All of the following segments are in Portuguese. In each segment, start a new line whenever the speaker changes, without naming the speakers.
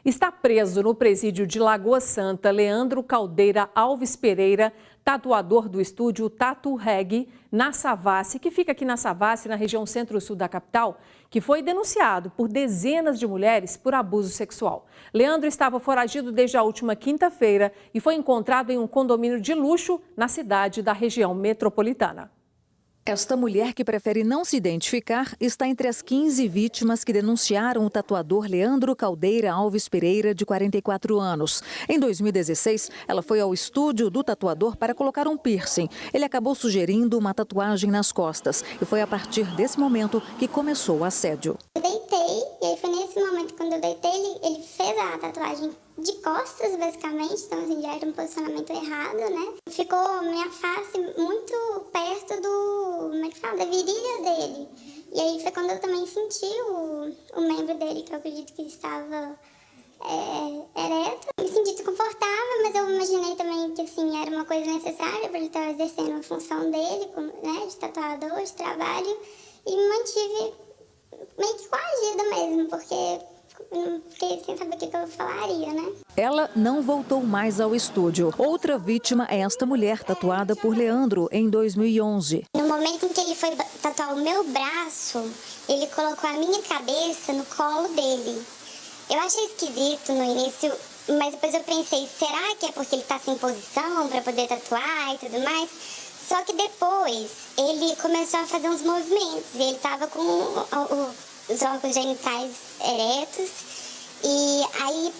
Está preso no presídio de Lagoa Santa Leandro Caldeira Alves Pereira, tatuador do estúdio Tatu Reg, na Savassi, que fica aqui na Savassi, na região centro-sul da capital, que foi denunciado por dezenas de mulheres por abuso sexual. Leandro estava foragido desde a última quinta-feira e foi encontrado em um condomínio de luxo na cidade da região metropolitana.
Esta mulher, que prefere não se identificar, está entre as 15 vítimas que denunciaram o tatuador Leandro Caldeira Alves Pereira, de 44 anos. Em 2016, ela foi ao estúdio do tatuador para colocar um piercing. Ele acabou sugerindo uma tatuagem nas costas e foi a partir desse momento que começou o assédio.
Eu deitei e aí foi nesse momento, quando eu deitei, ele fez a tatuagem de costas, basicamente, então assim, já era um posicionamento errado, né? Ficou minha face muito perto da virilha dele. E aí foi quando eu também senti o membro dele, que eu acredito que estava ereto. Me senti desconfortável, mas eu imaginei também que assim, era uma coisa necessária para ele estar exercendo a função dele, né, de tatuador, de trabalho, e me mantive meio que coagida mesmo, porque fiquei sem saber o que eu falaria, né?
Ela não voltou mais ao estúdio. Outra vítima é esta mulher, tatuada por Leandro em 2011.
No momento em que ele foi tatuar o meu braço, ele colocou a minha cabeça no colo dele. Eu achei esquisito no início, mas depois eu pensei, será que é porque ele está sem posição para poder tatuar e tudo mais? Só que depois ele começou a fazer uns movimentos e ele estava com os órgãos genitais eretos, e aí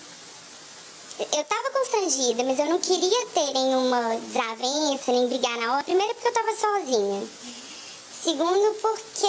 eu tava constrangida, mas eu não queria ter nenhuma desavença, nem brigar na hora. Primeiro porque eu tava sozinha. Segundo, porque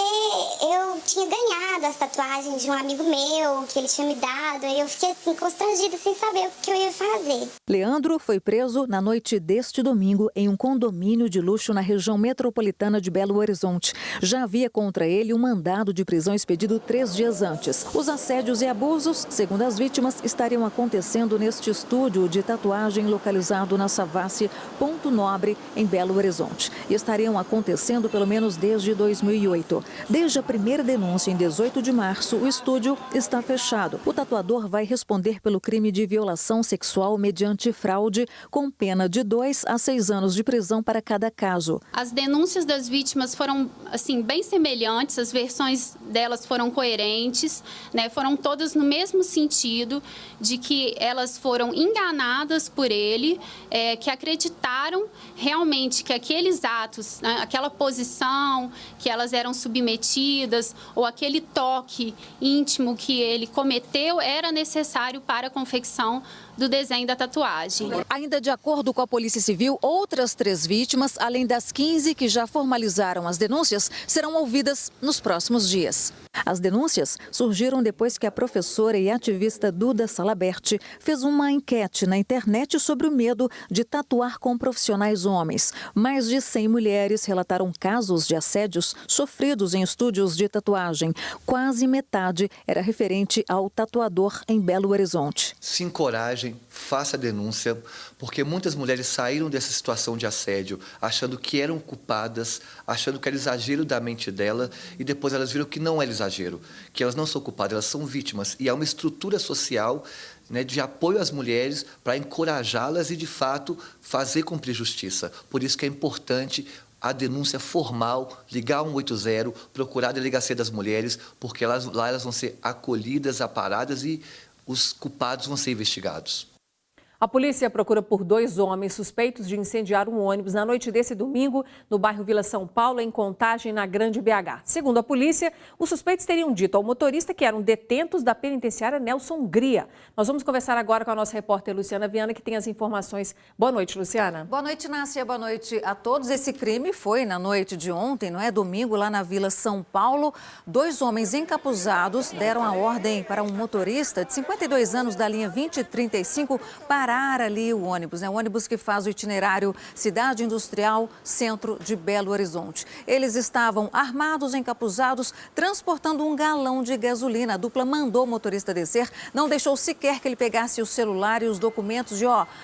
eu tinha ganhado as tatuagens de um amigo meu, que ele tinha me dado, e eu fiquei assim, constrangida, sem saber o que eu ia fazer.
Leandro foi preso na noite deste domingo em um condomínio de luxo na região metropolitana de Belo Horizonte. Já havia contra ele um mandado de prisão expedido 3 dias antes. Os assédios e abusos, segundo as vítimas, estariam acontecendo neste estúdio de tatuagem localizado na Savassi, Ponto Nobre, em Belo Horizonte. E estariam acontecendo pelo menos desde 2008. Desde a primeira denúncia, em 18 de março, o estúdio está fechado. O tatuador vai responder pelo crime de violação sexual mediante fraude, com pena de 2 a 6 anos de prisão para cada caso.
As denúncias das vítimas foram assim bem semelhantes, as versões delas foram coerentes, né? Foram todas no mesmo sentido, de que elas foram enganadas por ele, que acreditaram realmente que aqueles atos, né, aquela posição que elas eram submetidas, ou aquele toque íntimo que ele cometeu, era necessário para a confecção do desenho da tatuagem.
Ainda de acordo com a Polícia Civil, outras 3 vítimas, além das 15 que já formalizaram as denúncias, serão ouvidas nos próximos dias. As denúncias surgiram depois que a professora e ativista Duda Salabert fez uma enquete na internet sobre o medo de tatuar com profissionais homens. Mais de 100 mulheres relataram casos de assédios sofridos em estúdios de tatuagem. Quase metade era referente ao tatuador em Belo Horizonte.
Se encorajem, faça a denúncia, porque muitas mulheres saíram dessa situação de assédio achando que eram culpadas, achando que era exagero da mente dela, e depois elas viram que não era exagero, que elas não são culpadas, elas são vítimas. E há uma estrutura social, né, de apoio às mulheres para encorajá-las e, de fato, fazer cumprir justiça. Por isso que é importante a denúncia formal, ligar 180, procurar a Delegacia das Mulheres, porque lá elas vão ser acolhidas, aparadas e os culpados vão ser investigados.
A polícia procura por 2 homens suspeitos de incendiar um ônibus na noite desse domingo no bairro Vila São Paulo, em Contagem, na Grande BH. Segundo a polícia, os suspeitos teriam dito ao motorista que eram detentos da penitenciária Nelson Gria. Nós vamos conversar agora com a nossa repórter Luciana Viana, que tem as informações. Boa noite, Luciana.
Boa noite, Nácia. Boa noite a todos. Esse crime foi na noite de ontem, não é? Domingo, lá na Vila São Paulo. 2 homens encapuzados deram a ordem para um motorista de 52 anos da linha 2035 parar parar ali o ônibus, né? O ônibus que faz o itinerário Cidade Industrial, centro de Belo Horizonte. Eles estavam armados, encapuzados, transportando um galão de gasolina. A dupla mandou o motorista descer, não deixou sequer que ele pegasse o celular e os documentos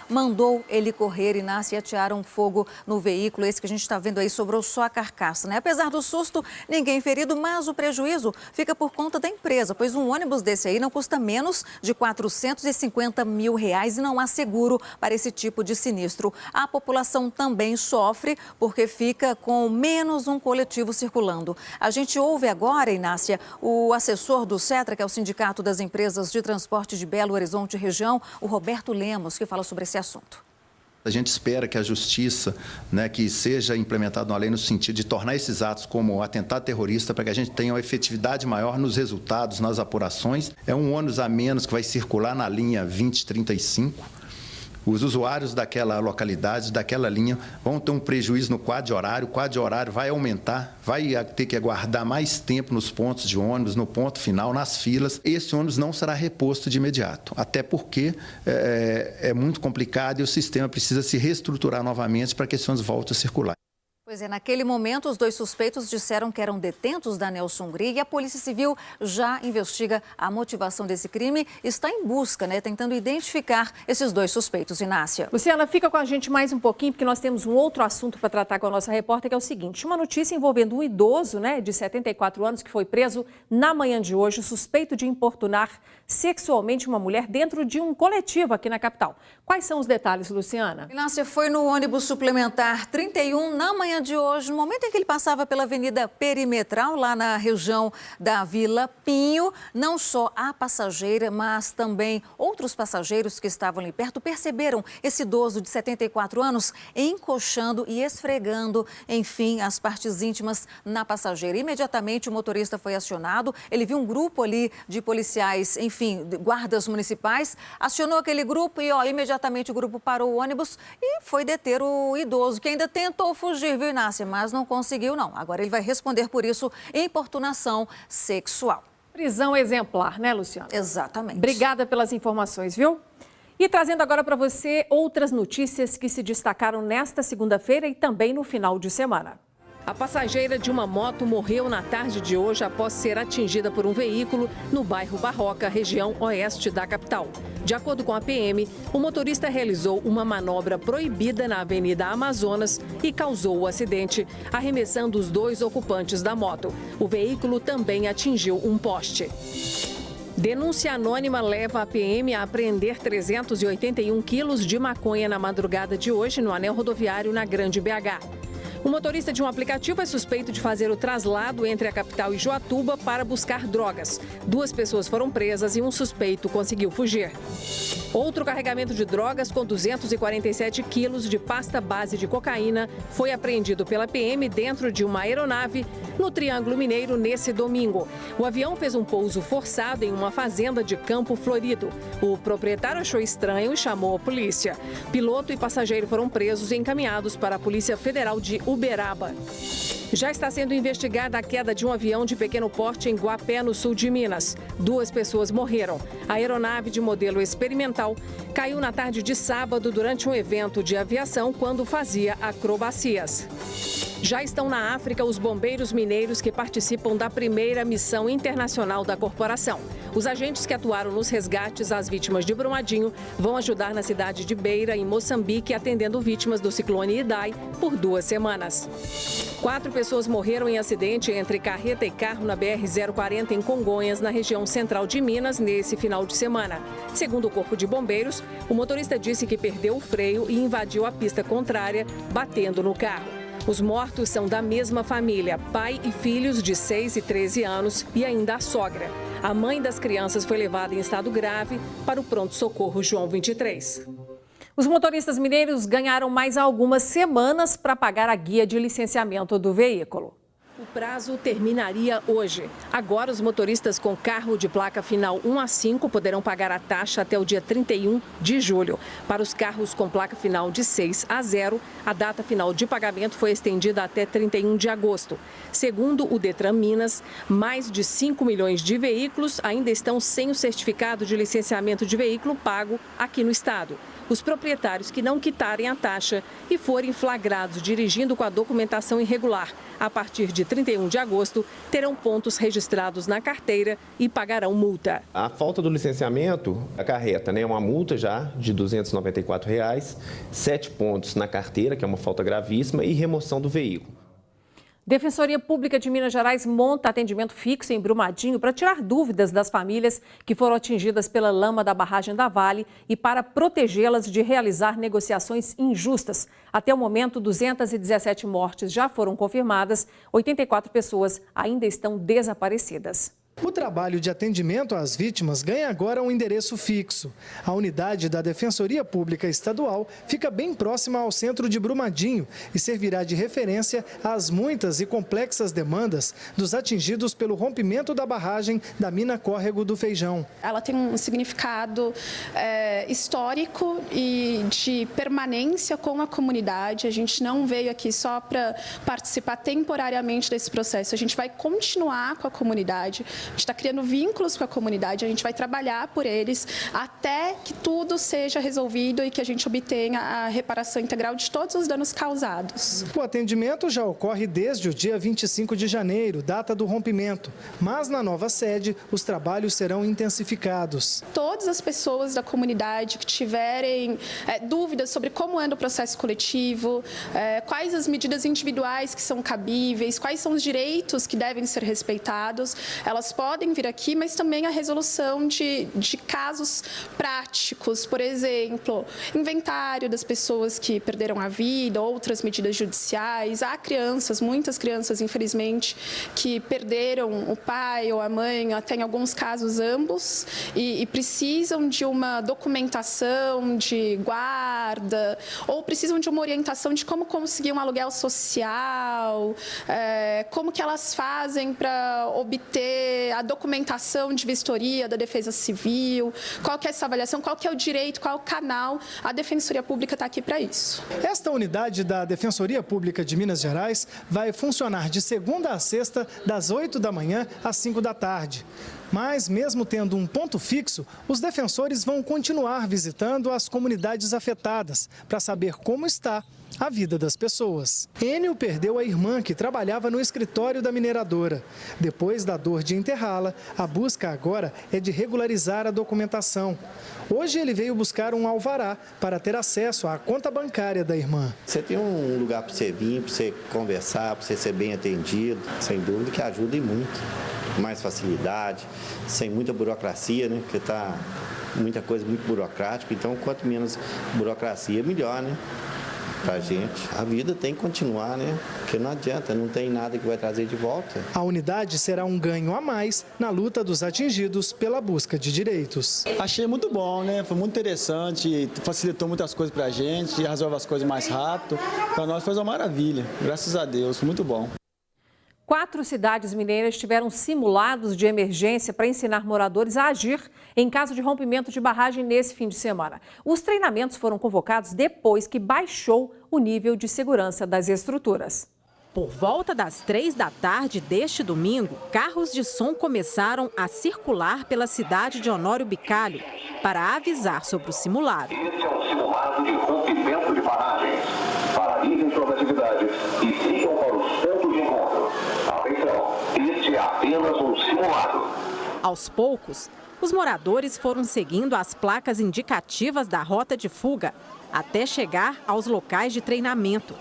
mandou ele correr. Inácio, e atearam fogo no veículo. Esse que a gente está vendo aí, sobrou só a carcaça, né? Apesar do susto, ninguém ferido, mas o prejuízo fica por conta da empresa, pois um ônibus desse aí não custa menos de R$450 mil e não há seguro para esse tipo de sinistro. A população também sofre porque fica com menos um coletivo circulando. A gente ouve agora, Inácia, o assessor do Setra, que é o Sindicato das Empresas de Transporte de Belo Horizonte Região, o Roberto Lemos, que fala sobre esse assunto.
A gente espera que a justiça, né, que seja implementada uma lei no sentido de tornar esses atos como atentado terrorista, para que a gente tenha uma efetividade maior nos resultados, nas apurações. É um ônibus a menos que vai circular na linha 2035. Os usuários daquela localidade, daquela linha, vão ter um prejuízo no quadro de horário. O quadro de horário vai aumentar, vai ter que aguardar mais tempo nos pontos de ônibus, no ponto final, nas filas. Esse ônibus não será reposto de imediato, até porque é muito complicado e o sistema precisa se reestruturar novamente para que esse ônibus volte a circular.
Pois é, naquele momento, os dois suspeitos disseram que eram detentos da Nelson Grig e a Polícia Civil já investiga a motivação desse crime. Está em busca, né, tentando identificar esses dois suspeitos. Inácia.
Luciana, fica com a gente mais um pouquinho, porque nós temos um outro assunto para tratar com a nossa repórter, que é o seguinte. Uma notícia envolvendo um idoso, né, de 74 anos, que foi preso na manhã de hoje, suspeito de importunar sexualmente uma mulher dentro de um coletivo aqui na capital. Quais são os detalhes, Luciana?
Inácia, foi no ônibus suplementar 31 na manhã de hoje, no momento em que ele passava pela Avenida Perimetral, lá na região da Vila Pinho. Não só a passageira, mas também outros passageiros que estavam ali perto perceberam esse idoso de 74 anos encoxando e esfregando, enfim, as partes íntimas na passageira. Imediatamente o motorista foi acionado, ele viu um grupo ali de policiais, enfim, guardas municipais, acionou aquele grupo e imediatamente o grupo parou o ônibus e foi deter o idoso, que ainda tentou fugir, viu, Inácia? Mas não conseguiu, não. Agora ele vai responder por isso, importunação sexual.
Prisão exemplar, né, Luciana?
Exatamente.
Obrigada pelas informações, viu? E trazendo agora para você outras notícias que se destacaram nesta segunda-feira e também no final de semana. A passageira de uma moto morreu na tarde de hoje após ser atingida por um veículo no bairro Barroca, região oeste da capital. De acordo com a PM, o motorista realizou uma manobra proibida na Avenida Amazonas e causou o acidente, arremessando os dois ocupantes da moto. O veículo também atingiu um poste. Denúncia anônima leva a PM a apreender 381 quilos de maconha na madrugada de hoje no anel rodoviário na Grande BH. O motorista de um aplicativo é suspeito de fazer o traslado entre a capital e Joatuba para buscar drogas. 2 pessoas foram presas e um suspeito conseguiu fugir. Outro carregamento de drogas com 247 quilos de pasta base de cocaína foi apreendido pela PM dentro de uma aeronave no Triângulo Mineiro nesse domingo. O avião fez um pouso forçado em uma fazenda de Campo Florido. O proprietário achou estranho e chamou a polícia. Piloto e passageiro foram presos e encaminhados para a Polícia Federal de Uberaba. Já está sendo investigada a queda de um avião de pequeno porte em Guapé, no sul de Minas. 2 pessoas morreram. A aeronave de modelo experimental caiu na tarde de sábado durante um evento de aviação quando fazia acrobacias. Já estão na África os bombeiros mineiros que participam da primeira missão internacional da corporação. Os agentes que atuaram nos resgates às vítimas de Brumadinho vão ajudar na cidade de Beira, em Moçambique, atendendo vítimas do ciclone Idai por 2 semanas. 4 pessoas morreram em acidente entre carreta e carro na BR-040 em Congonhas, na região central de Minas, nesse final de semana. Segundo o Corpo de Bombeiros, o motorista disse que perdeu o freio e invadiu a pista contrária, batendo no carro. Os mortos são da mesma família, pai e filhos de 6 e 13 anos e ainda a sogra. A mãe das crianças foi levada em estado grave para o pronto-socorro João 23. Os motoristas mineiros ganharam mais algumas semanas para pagar a guia de licenciamento do veículo. O prazo terminaria hoje. Agora, os motoristas com carro de placa final 1 a 5 poderão pagar a taxa até o dia 31 de julho. Para os carros com placa final de 6 a 0, a data final de pagamento foi estendida até 31 de agosto. Segundo o Detran Minas, mais de 5 milhões de veículos ainda estão sem o certificado de licenciamento de veículo pago aqui no estado. Os proprietários que não quitarem a taxa e forem flagrados dirigindo com a documentação irregular a partir de 31 de agosto, terão pontos registrados na carteira e pagarão multa.
A falta do licenciamento acarreta uma multa já de R$ 294, 7 pontos na carteira, que é uma falta gravíssima, e remoção do veículo.
Defensoria Pública de Minas Gerais monta atendimento fixo em Brumadinho para tirar dúvidas das famílias que foram atingidas pela lama da barragem da Vale e para protegê-las de realizar negociações injustas. Até o momento, 217 mortes já foram confirmadas, 84 pessoas ainda estão desaparecidas.
O trabalho de atendimento às vítimas ganha agora um endereço fixo. A unidade da Defensoria Pública Estadual fica bem próxima ao centro de Brumadinho e servirá de referência às muitas e complexas demandas dos atingidos pelo rompimento da barragem da mina Córrego do Feijão.
Ela tem um significado histórico e de permanência com a comunidade. A gente não veio aqui só para participar temporariamente desse processo. A gente vai continuar com a comunidade. A gente está criando vínculos com a comunidade, a gente vai trabalhar por eles até que tudo seja resolvido e que a gente obtenha a reparação integral de todos os danos causados.
O atendimento já ocorre desde o dia 25 de janeiro, data do rompimento, mas na nova sede os trabalhos serão intensificados.
Todas as pessoas da comunidade que tiverem dúvidas sobre como anda o processo coletivo, quais as medidas individuais que são cabíveis, quais são os direitos que devem ser respeitados, elas podem vir aqui, mas também a resolução de casos práticos, por exemplo, inventário das pessoas que perderam a vida, outras medidas judiciais. Há crianças, muitas crianças, infelizmente, que perderam o pai ou a mãe, até em alguns casos ambos, e precisam de uma documentação de guarda, ou precisam de uma orientação de como conseguir um aluguel social, como que elas fazem para obter a documentação de vistoria da Defesa Civil, qual que é essa avaliação, qual que é o direito, qual é o canal. A Defensoria Pública está aqui para isso.
Esta unidade da Defensoria Pública de Minas Gerais vai funcionar de segunda a sexta, das 8 da manhã às 5 da tarde. Mas, mesmo tendo um ponto fixo, os defensores vão continuar visitando as comunidades afetadas para saber como está a vida das pessoas. Enio perdeu a irmã que trabalhava no escritório da mineradora. Depois da dor de enterrá-la, a busca agora é de regularizar a documentação. Hoje ele veio buscar um alvará para ter acesso à conta bancária da irmã.
Você tem um lugar para você vir, para você conversar, para você ser bem atendido, sem dúvida que ajuda e muito. Mais facilidade, sem muita burocracia, né? Porque está muita coisa muito burocrática, então quanto menos burocracia, melhor, né? Pra gente. A vida tem que continuar, né? Porque não adianta, não tem nada que vai trazer de volta.
A unidade será um ganho a mais na luta dos atingidos pela busca de direitos.
Achei muito bom, né? Foi muito interessante, facilitou muitas coisas pra gente, resolve as coisas mais rápido. Para nós foi uma maravilha, graças a Deus, foi muito bom.
4 cidades mineiras tiveram simulados de emergência para ensinar moradores a agir em caso de rompimento de barragem nesse fim de semana. Os treinamentos foram convocados depois que baixou o nível de segurança das estruturas.
Por volta das 3 da tarde deste domingo, carros de som começaram a circular pela cidade de Honório Bicalho para avisar sobre o simulado.
Este é um simulado de rompimento de barragem. Paralisem suas atividades e sigam para os pontos de encontro. Atenção, este é apenas um simulado.
Aos poucos, os moradores foram seguindo as placas indicativas da rota de fuga até chegar aos locais de treinamento.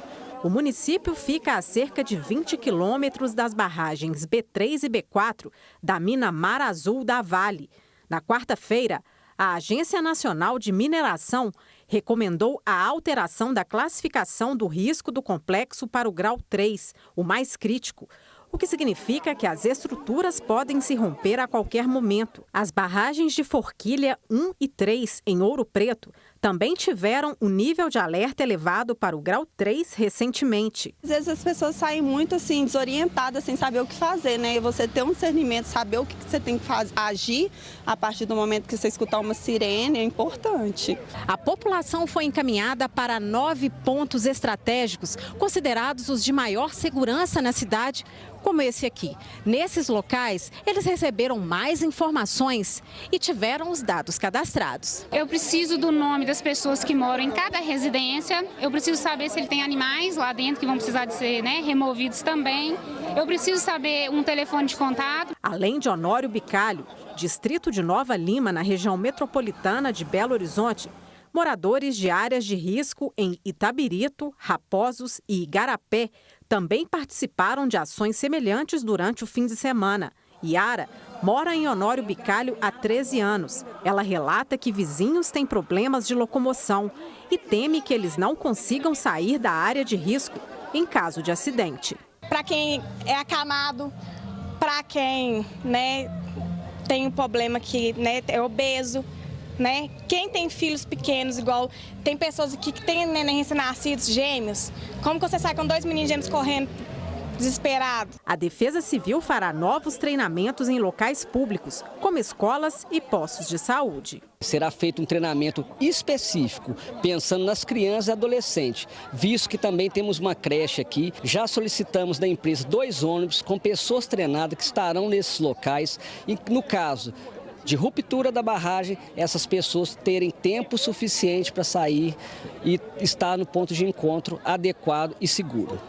O município fica a cerca de 20 quilômetros das barragens B3 e B4 da mina Mar Azul da Vale. Na quarta-feira, a Agência Nacional de Mineração recomendou a alteração da classificação do risco do complexo para o grau 3, o mais crítico, o que significa que as estruturas podem se romper a qualquer momento. As barragens de Forquilha 1 e 3, em Ouro Preto, também tiveram o nível de alerta elevado para o grau 3 recentemente.
Às vezes as pessoas saem muito assim, desorientadas, sem saber o que fazer, né? E você ter um discernimento, saber o que você tem que agir a partir do momento que você escutar uma sirene é importante.
A população foi encaminhada para 9 pontos estratégicos, considerados os de maior segurança na cidade, como esse aqui. Nesses locais, eles receberam mais informações e tiveram os dados cadastrados.
Eu preciso do nome das pessoas que moram em cada residência, eu preciso saber se ele tem animais lá dentro que vão precisar de ser removidos também, eu preciso saber um telefone de contato.
Além de Honório Bicalho, distrito de Nova Lima, na região metropolitana de Belo Horizonte, moradores de áreas de risco em Itabirito, Raposos e Igarapé também participaram de ações semelhantes durante o fim de semana. Yara mora em Honório Bicalho há 13 anos. Ela relata que vizinhos têm problemas de locomoção e teme que eles não consigam sair da área de risco em caso de acidente.
Para quem é acamado, para quem tem um problema que é obeso, quem tem filhos pequenos, igual tem pessoas aqui que têm neném recém-nascidos, gêmeos, como que você sai com 2 meninos gêmeos correndo desesperados?
A Defesa Civil fará novos treinamentos em locais públicos, como escolas e postos de saúde.
Será feito um treinamento específico, pensando nas crianças e adolescentes, visto que também temos uma creche aqui. Já solicitamos da empresa 2 ônibus com pessoas treinadas que estarão nesses locais e, no caso de ruptura da barragem, essas pessoas terem tempo suficiente para sair e estar no ponto de encontro adequado e seguro.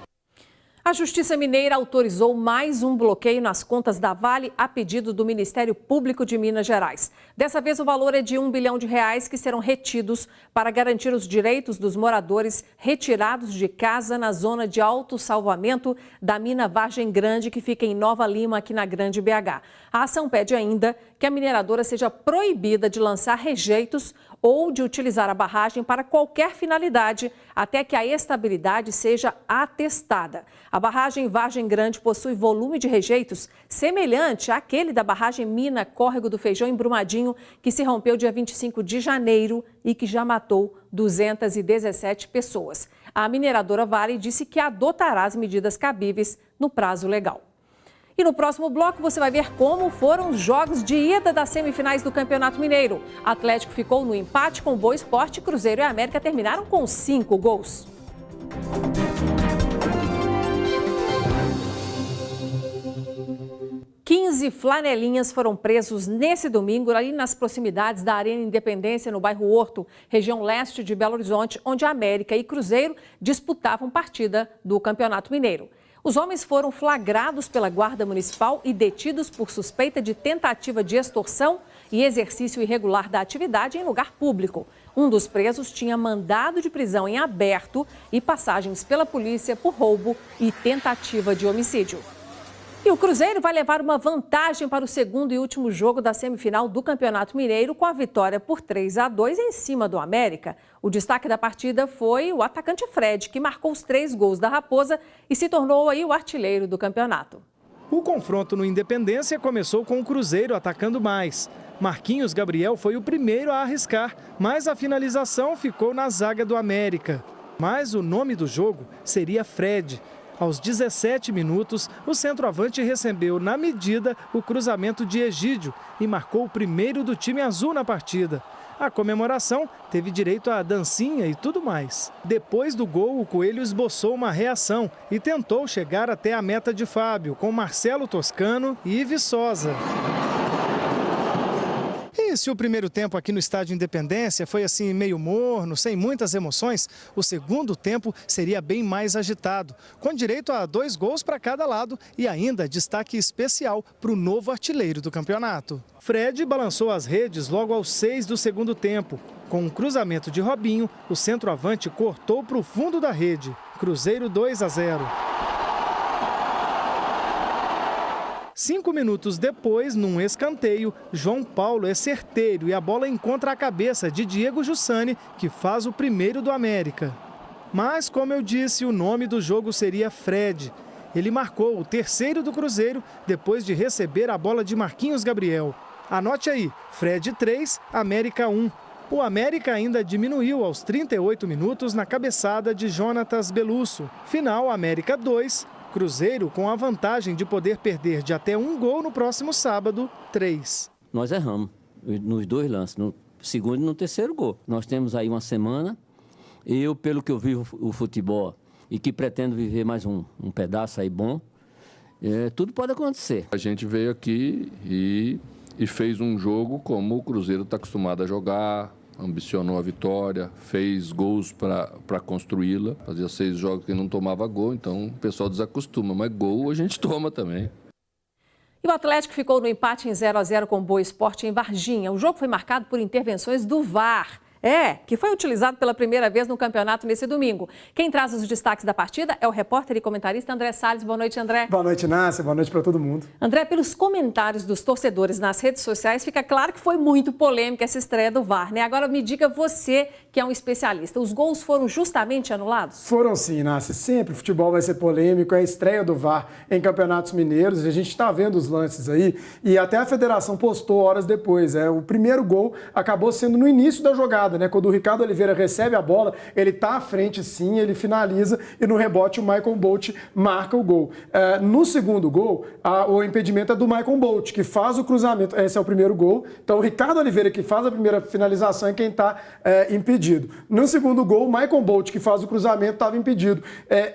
A Justiça Mineira autorizou mais um bloqueio nas contas da Vale a pedido do Ministério Público de Minas Gerais. Dessa vez o valor é de R$1 bilhão que serão retidos para garantir os direitos dos moradores retirados de casa na zona de autossalvamento da mina Vargem Grande, que fica em Nova Lima, aqui na Grande BH. A ação pede ainda que a mineradora seja proibida de lançar rejeitos ou de utilizar a barragem para qualquer finalidade, até que a estabilidade seja atestada. A barragem Vargem Grande possui volume de rejeitos semelhante àquele da barragem Mina Córrego do Feijão em Brumadinho, que se rompeu dia 25 de janeiro e que já matou 217 pessoas. A mineradora Vale disse que adotará as medidas cabíveis no prazo legal. E no próximo bloco você vai ver como foram os jogos de ida das semifinais do Campeonato Mineiro. Atlético ficou no empate com o Boa Esporte, Cruzeiro e América terminaram com 5 gols. Quinze flanelinhas foram presos nesse domingo ali nas proximidades da Arena Independência, no bairro Horto, região leste de Belo Horizonte, onde América e Cruzeiro disputavam partida do Campeonato Mineiro. Os homens foram flagrados pela Guarda Municipal e detidos por suspeita de tentativa de extorsão e exercício irregular da atividade em lugar público. Um dos presos tinha mandado de prisão em aberto e passagens pela polícia por roubo e tentativa de homicídio. E o Cruzeiro vai levar uma vantagem para o segundo e último jogo da semifinal do Campeonato Mineiro com a vitória por 3-2 em cima do América. O destaque da partida foi o atacante Fred, que marcou os 3 gols da Raposa e se tornou aí o artilheiro do campeonato.
O confronto no Independência começou com o Cruzeiro atacando mais. Marquinhos Gabriel foi o primeiro a arriscar, mas a finalização ficou na zaga do América. Mas o nome do jogo seria Fred. Aos 17 minutos, o centroavante recebeu na medida o cruzamento de Egídio e marcou o primeiro do time azul na partida. A comemoração teve direito a dancinha e tudo mais. Depois do gol, o Coelho esboçou uma reação e tentou chegar até a meta de Fábio, com Marcelo Toscano e Viçosa. E se o primeiro tempo aqui no Estádio Independência foi assim meio morno, sem muitas emoções, o segundo tempo seria bem mais agitado, com direito a 2 gols para cada lado e ainda destaque especial para o novo artilheiro do campeonato. Fred balançou as redes logo aos 6 do segundo tempo. Com um cruzamento de Robinho, o centroavante cortou para o fundo da rede. Cruzeiro 2-0. 5 minutos depois, num escanteio, João Paulo é certeiro e a bola encontra a cabeça de Diego Jussani, que faz o primeiro do América. Mas, como eu disse, o nome do jogo seria Fred. Ele marcou o terceiro do Cruzeiro depois de receber a bola de Marquinhos Gabriel. Anote aí, Fred 3, América 1. O América ainda diminuiu aos 38 minutos na cabeçada de Jonatas Belusso. Final, América 2, Cruzeiro com a vantagem de poder perder de até 1 gol no próximo sábado, 3.
Nós erramos nos 2 lances, no segundo e no terceiro gol. Nós temos aí uma semana, eu, pelo que eu vivo o futebol e que pretendo viver mais um pedaço aí bom, tudo pode acontecer.
A gente veio aqui e fez um jogo como o Cruzeiro está acostumado a jogar, ambicionou a vitória, fez gols para construí-la. Fazia 6 jogos que não tomava gol, então o pessoal desacostuma, mas gol a gente toma também.
E o Atlético ficou no empate em 0-0 com o Boa Esporte em Varginha. O jogo foi marcado por intervenções do VAR. Que foi utilizado pela primeira vez no campeonato nesse domingo. Quem traz os destaques da partida é o repórter e comentarista André Salles. Boa noite, André.
Boa noite, Nácia. Boa noite para todo mundo.
André, pelos comentários dos torcedores nas redes sociais, fica claro que foi muito polêmica essa estreia do VAR, né? Agora me diga você, que é um especialista, os gols foram justamente anulados?
Foram sim, Nácia. Sempre o futebol vai ser polêmico, é a estreia do VAR em campeonatos mineiros. A gente está vendo os lances aí e até a federação postou horas depois. O primeiro gol acabou sendo no início da jogada, né? Quando o Ricardo Oliveira recebe a bola, ele está à frente sim, ele finaliza e no rebote o Michael Bolt marca o gol. No segundo gol, o impedimento é do Michael Bolt, que faz o cruzamento. Esse é o primeiro gol. Então o Ricardo Oliveira, que faz a primeira finalização, é quem está impedido. No segundo gol, o Michael Bolt, que faz o cruzamento, estava impedido.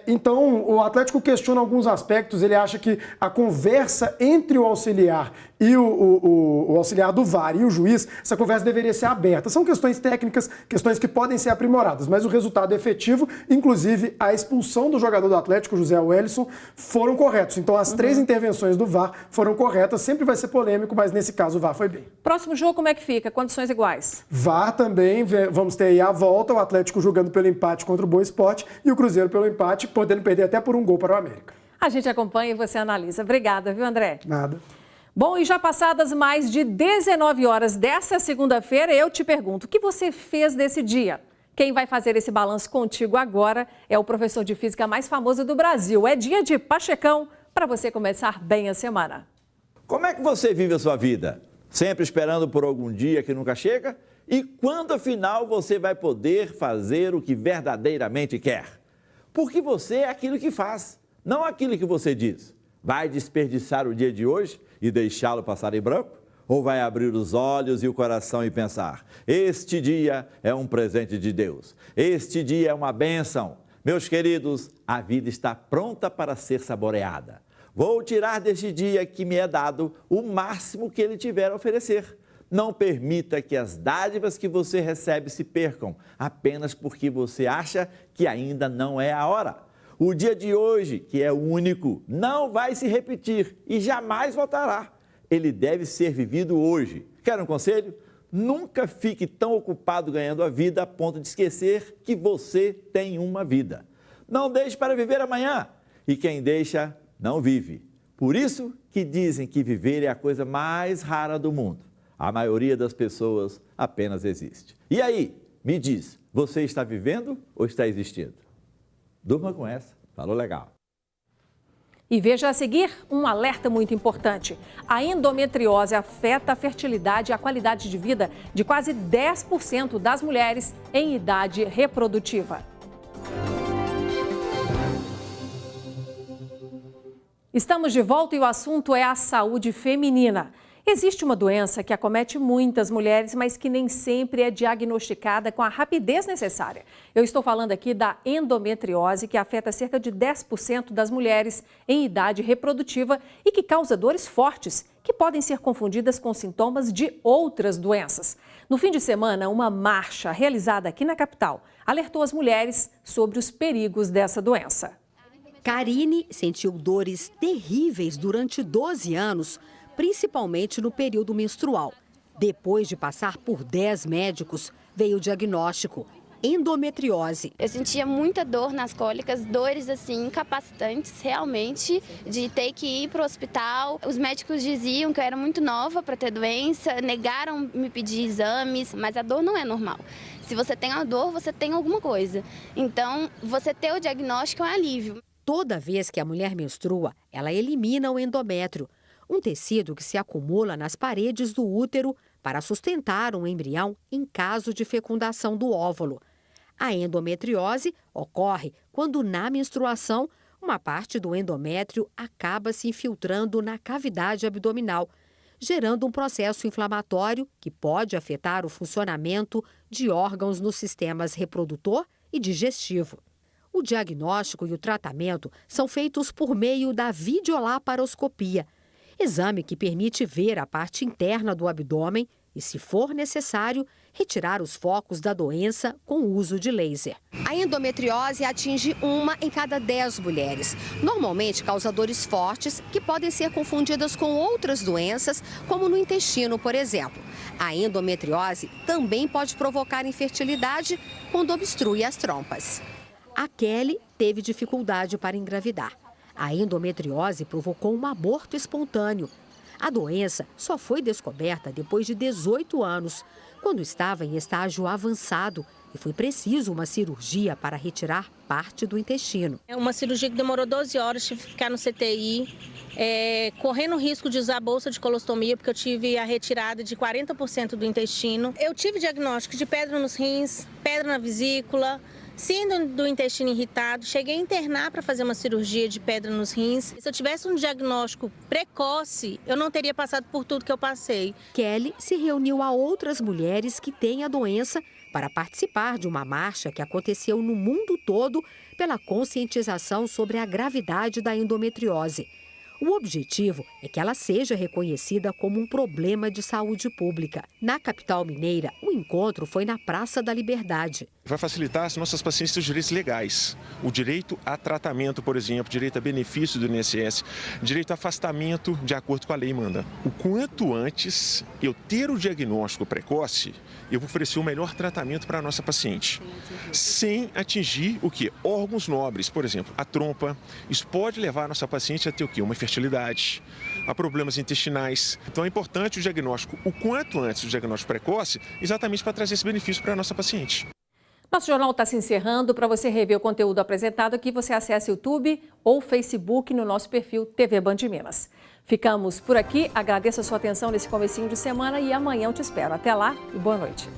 Então o Atlético questiona alguns aspectos. Ele acha que a conversa entre o auxiliar e o auxiliar do VAR e o juiz, essa conversa deveria ser aberta. São questões técnicas, questões que podem ser aprimoradas, mas o resultado efetivo, inclusive a expulsão do jogador do Atlético, José Wellison, foram corretos. Então as 3 intervenções do VAR foram corretas. Sempre vai ser polêmico, mas nesse caso o VAR foi bem.
Próximo jogo, como é que fica? Condições iguais?
VAR também, vamos ter aí a volta, o Atlético jogando pelo empate contra o Boa Esporte e o Cruzeiro pelo empate, podendo perder até por 1 gol para o América.
A gente acompanha e você analisa. Obrigada, viu, André?
Nada.
Bom, e já passadas mais de 19 horas dessa segunda-feira, eu te pergunto, o que você fez desse dia? Quem vai fazer esse balanço contigo agora é o professor de física mais famoso do Brasil. É dia de Pachecão, para você começar bem a semana.
Como é que você vive a sua vida? Sempre esperando por algum dia que nunca chega? E quando, afinal, você vai poder fazer o que verdadeiramente quer? Porque você é aquilo que faz, não aquilo que você diz. Vai desperdiçar o dia de hoje e deixá-lo passar em branco? Ou vai abrir os olhos e o coração e pensar: este dia é um presente de Deus, este dia é uma bênção. Meus queridos, a vida está pronta para ser saboreada. Vou tirar deste dia que me é dado o máximo que ele tiver a oferecer. Não permita que as dádivas que você recebe se percam apenas porque você acha que ainda não é a hora. O dia de hoje, que é único, não vai se repetir e jamais voltará. Ele deve ser vivido hoje. Quer um conselho? Nunca fique tão ocupado ganhando a vida a ponto de esquecer que você tem uma vida. Não deixe para viver amanhã. E quem deixa, não vive. Por isso que dizem que viver é a coisa mais rara do mundo. A maioria das pessoas apenas existe. E aí, me diz, você está vivendo ou está existindo? Durma com essa, falou legal.
E veja a seguir um alerta muito importante. A endometriose afeta a fertilidade e a qualidade de vida de quase 10% das mulheres em idade reprodutiva. Estamos de volta e o assunto é a saúde feminina. Existe uma doença que acomete muitas mulheres, mas que nem sempre é diagnosticada com a rapidez necessária. Eu estou falando aqui da endometriose, que afeta cerca de 10% das mulheres em idade reprodutiva e que causa dores fortes, que podem ser confundidas com sintomas de outras doenças. No fim de semana, uma marcha realizada aqui na capital alertou as mulheres sobre os perigos dessa doença.
Karine sentiu dores terríveis durante 12 anos, principalmente no período menstrual. Depois de passar por 10 médicos, veio o diagnóstico: endometriose.
Eu sentia muita dor nas cólicas, dores assim incapacitantes realmente de ter que ir para o hospital. Os médicos diziam que eu era muito nova para ter doença, negaram me pedir exames, mas a dor não é normal. Se você tem a dor, você tem alguma coisa. Então, você ter o diagnóstico é um alívio.
Toda vez que a mulher menstrua, ela elimina o endométrio, um tecido que se acumula nas paredes do útero para sustentar um embrião em caso de fecundação do óvulo. A endometriose ocorre quando, na menstruação, uma parte do endométrio acaba se infiltrando na cavidade abdominal, gerando um processo inflamatório que pode afetar o funcionamento de órgãos nos sistemas reprodutor e digestivo. O diagnóstico e o tratamento são feitos por meio da videolaparoscopia, exame que permite ver a parte interna do abdômen e, se for necessário, retirar os focos da doença com o uso de laser. A endometriose atinge 1 em cada 10 mulheres. Normalmente causa dores fortes que podem ser confundidas com outras doenças, como no intestino, por exemplo. A endometriose também pode provocar infertilidade quando obstrui as trompas. A Kelly teve dificuldade para engravidar. A endometriose provocou um aborto espontâneo. A doença só foi descoberta depois de 18 anos, quando estava em estágio avançado e foi preciso uma cirurgia para retirar parte do intestino.
É uma cirurgia que demorou 12 horas, tive que ficar no CTI, correndo o risco de usar a bolsa de colostomia, porque eu tive a retirada de 40% do intestino. Eu tive diagnóstico de pedra nos rins, pedra na vesícula, síndrome do intestino irritado, cheguei a internar para fazer uma cirurgia de pedra nos rins. Se eu tivesse um diagnóstico precoce, eu não teria passado por tudo que eu passei.
Kelly se reuniu a outras mulheres que têm a doença para participar de uma marcha que aconteceu no mundo todo pela conscientização sobre a gravidade da endometriose. O objetivo é que ela seja reconhecida como um problema de saúde pública. Na capital mineira, o encontro foi na Praça da Liberdade.
Vai facilitar as nossas pacientes os direitos legais. O direito a tratamento, por exemplo, direito a benefício do INSS, direito a afastamento de acordo com a lei manda. O quanto antes eu ter o diagnóstico precoce, eu vou oferecer o melhor tratamento para a nossa paciente. Sem atingir o quê? Órgãos nobres, por exemplo, a trompa. Isso pode levar a nossa paciente a ter o quê? Uma infertilidade, a problemas intestinais. Então é importante o diagnóstico, o quanto antes o diagnóstico precoce, exatamente para trazer esse benefício para a nossa paciente.
Nosso jornal está se encerrando. Para você rever o conteúdo apresentado aqui, você acessa YouTube ou Facebook no nosso perfil TV Band Minas. Ficamos por aqui. Agradeço a sua atenção nesse comecinho de semana e amanhã eu te espero. Até lá e boa noite.